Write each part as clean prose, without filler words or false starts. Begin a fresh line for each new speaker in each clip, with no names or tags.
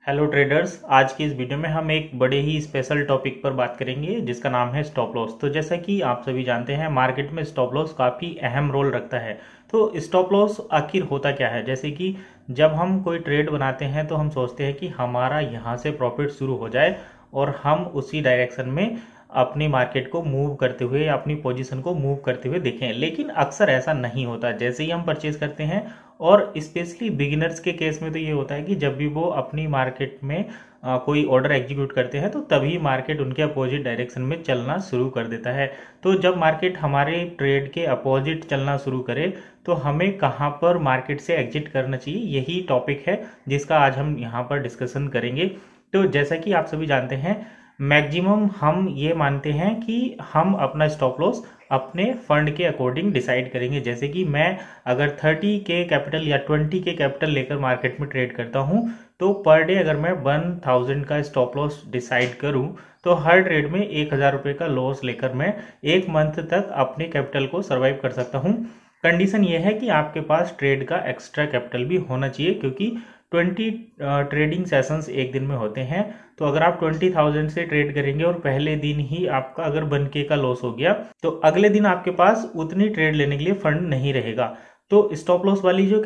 Hello traders, आज की इस वीडियो में हम एक बड़े ही स्पेशल टॉपिक पर बात करेंगे जिसका नाम है स्टॉप लॉस। तो जैसा कि आप सभी जानते हैं, मार्केट में स्टॉप लॉस काफ़ी अहम रोल रखता है। तो स्टॉप लॉस आखिर होता क्या है? जैसे कि जब हम कोई ट्रेड बनाते हैं तो हम सोचते हैं कि हमारा यहाँ से प्रॉफिट शुरू हो जाए और हम उसी डायरेक्शन में अपनी मार्केट को मूव करते हुए या अपनी पोजीशन को मूव करते हुए देखें। लेकिन अक्सर ऐसा नहीं होता। जैसे ही हम परचेज करते हैं, और स्पेशली बिगिनर्स के केस में तो ये होता है कि जब भी वो अपनी मार्केट में कोई ऑर्डर एग्जीक्यूट करते हैं तो तभी मार्केट उनके अपोजिट डायरेक्शन में चलना शुरू कर देता है। तो जब मार्केट हमारे ट्रेड के अपोजिट चलना शुरू करे तो हमें कहाँ पर मार्केट से एग्जिट करना चाहिए, यही टॉपिक है जिसका आज हम यहाँ पर डिस्कशन करेंगे। तो जैसा कि आप सभी जानते हैं, मैक्सिमम हम ये मानते हैं कि हम अपना स्टॉप लॉस अपने फंड के अकॉर्डिंग डिसाइड करेंगे। जैसे कि मैं अगर 30 के कैपिटल या 20 के कैपिटल लेकर मार्केट में ट्रेड करता हूं, तो पर डे अगर मैं 1000 का स्टॉप लॉस डिसाइड करूं तो हर ट्रेड में 1000 रुपये का लॉस लेकर मैं एक मंथ तक अपने कैपिटल को सर्वाइव कर सकता हूं। कंडीशन ये है कि आपके पास ट्रेड का एक्स्ट्रा कैपिटल भी होना चाहिए, क्योंकि 20 ट्रेडिंग सेशंस एक दिन में होते हैं। तो अगर आप 20,000 से ट्रेड करेंगे और पहले दिन ही आपका अगर 1K का लॉस हो गया तो अगले दिन आपके पास उतनी ट्रेड लेने के लिए फंड नहीं रहेगा। तो स्टॉप लॉस वाली जो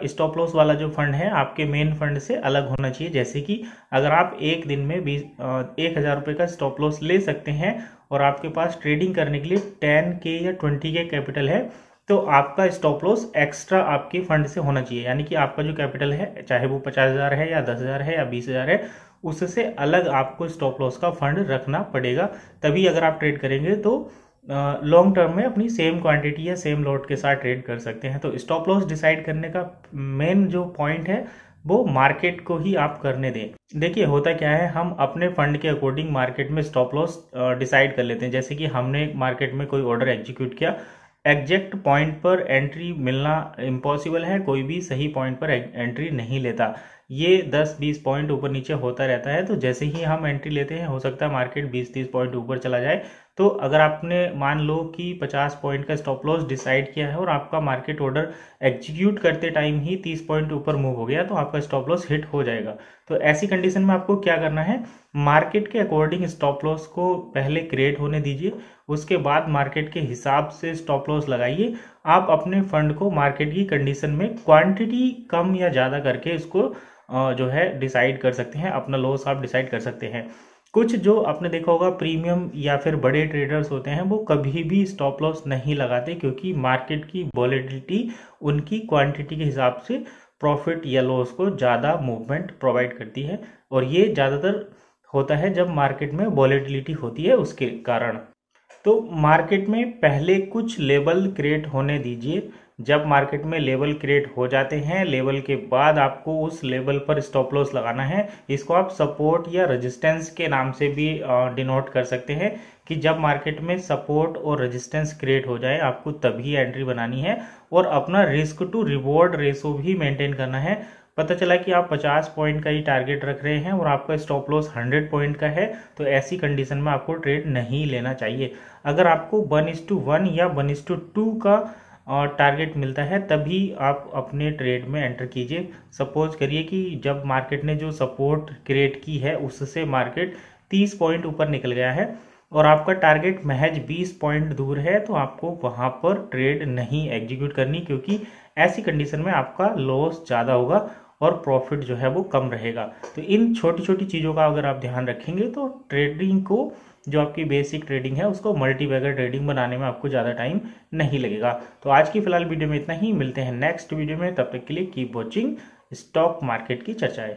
स्टॉप लॉस वाला जो फंड है आपके मेन फंड से अलग होना चाहिए। जैसे कि अगर आप एक दिन में 1000 रुपये का स्टॉप लॉस ले सकते हैं और आपके पास ट्रेडिंग करने के लिए 10K या 20K कैपिटल है, तो आपका स्टॉप लॉस एक्स्ट्रा आपके फंड से होना चाहिए। यानी कि आपका जो कैपिटल है, चाहे वो 50,000 है या 10,000 है या 20,000 है, उससे अलग आपको स्टॉप लॉस का फंड रखना पड़ेगा। तभी अगर आप ट्रेड करेंगे तो लॉन्ग टर्म में अपनी सेम क्वांटिटी या सेम लॉट के साथ ट्रेड कर सकते हैं। तो स्टॉप लॉस डिसाइड करने का मेन जो पॉइंट है वो मार्केट को ही आप करने दें। देखिए, होता क्या है, हम अपने फंड के अकॉर्डिंग मार्केट में स्टॉप लॉस डिसाइड कर लेते हैं। जैसे कि हमने मार्केट में कोई ऑर्डर एग्जीक्यूट किया, एग्जैक्ट पॉइंट पर एंट्री मिलना इम्पॉसिबल है, कोई भी सही पॉइंट पर एंट्री नहीं लेता। ये 10-20 पॉइंट ऊपर नीचे होता रहता है। तो जैसे ही हम एंट्री लेते हैं, हो सकता है मार्केट 20-30 पॉइंट ऊपर चला जाए। तो अगर आपने मान लो कि 50 पॉइंट का स्टॉप लॉस डिसाइड किया है और आपका मार्केट ऑर्डर एग्जीक्यूट करते टाइम ही 30 पॉइंट ऊपर मूव हो गया, तो आपका स्टॉप लॉस हिट हो जाएगा। तो ऐसी कंडीशन में आपको क्या करना है, मार्केट के अकॉर्डिंग स्टॉप लॉस को पहले क्रिएट होने दीजिए, उसके बाद मार्केट के हिसाब से स्टॉप लॉस लगाइए। आप अपने फंड को मार्केट की कंडीशन में क्वांटिटी कम या ज़्यादा करके इसको जो है डिसाइड कर सकते हैं, अपना लॉस आप डिसाइड कर सकते हैं। कुछ जो आपने देखा होगा प्रीमियम या फिर बड़े ट्रेडर्स होते हैं, वो कभी भी स्टॉप लॉस नहीं लगाते, क्योंकि मार्केट की वॉलेटिलिटी उनकी क्वांटिटी के हिसाब से प्रॉफिट या लॉस को ज़्यादा मूवमेंट प्रोवाइड करती है। और ये ज़्यादातर होता है जब मार्केट में वॉलेटिलिटी होती है, उसके कारण। तो मार्केट में पहले कुछ लेवल क्रिएट होने दीजिए। जब मार्केट में लेवल क्रिएट हो जाते हैं, लेवल के बाद आपको उस लेवल पर स्टॉप लॉस लगाना है। इसको आप सपोर्ट या रेजिस्टेंस के नाम से भी डिनोट कर सकते हैं कि जब मार्केट में सपोर्ट और रेजिस्टेंस क्रिएट हो जाए, आपको तभी एंट्री बनानी है और अपना रिस्क टू रिवॉर्ड रेशो भी मेंटेन करना है। पता चला कि आप 50 पॉइंट का ही टारगेट रख रहे हैं और आपका स्टॉप लॉस 100 पॉइंट का है, तो ऐसी कंडीशन में आपको ट्रेड नहीं लेना चाहिए। अगर आपको 1:1 या 1:2 का टारगेट मिलता है, तभी आप अपने ट्रेड में एंटर कीजिए। सपोज करिए कि जब मार्केट ने जो सपोर्ट क्रिएट की है उससे मार्केट 30 पॉइंट ऊपर निकल गया है और आपका टारगेट महज 20 पॉइंट दूर है, तो आपको वहां पर ट्रेड नहीं एग्जीक्यूट करनी, क्योंकि ऐसी कंडीशन में आपका लॉस ज़्यादा होगा और प्रॉफिट जो है वो कम रहेगा। तो इन छोटी छोटी चीज़ों का अगर आप ध्यान रखेंगे तो ट्रेडिंग को, जो आपकी बेसिक ट्रेडिंग है, उसको मल्टीबैगर ट्रेडिंग बनाने में आपको ज़्यादा टाइम नहीं लगेगा। तो आज की फिलहाल वीडियो में इतना ही, मिलते हैं नेक्स्ट वीडियो में। तब तक के लिए कीप वॉचिंग स्टॉक मार्केट की चर्चाएं।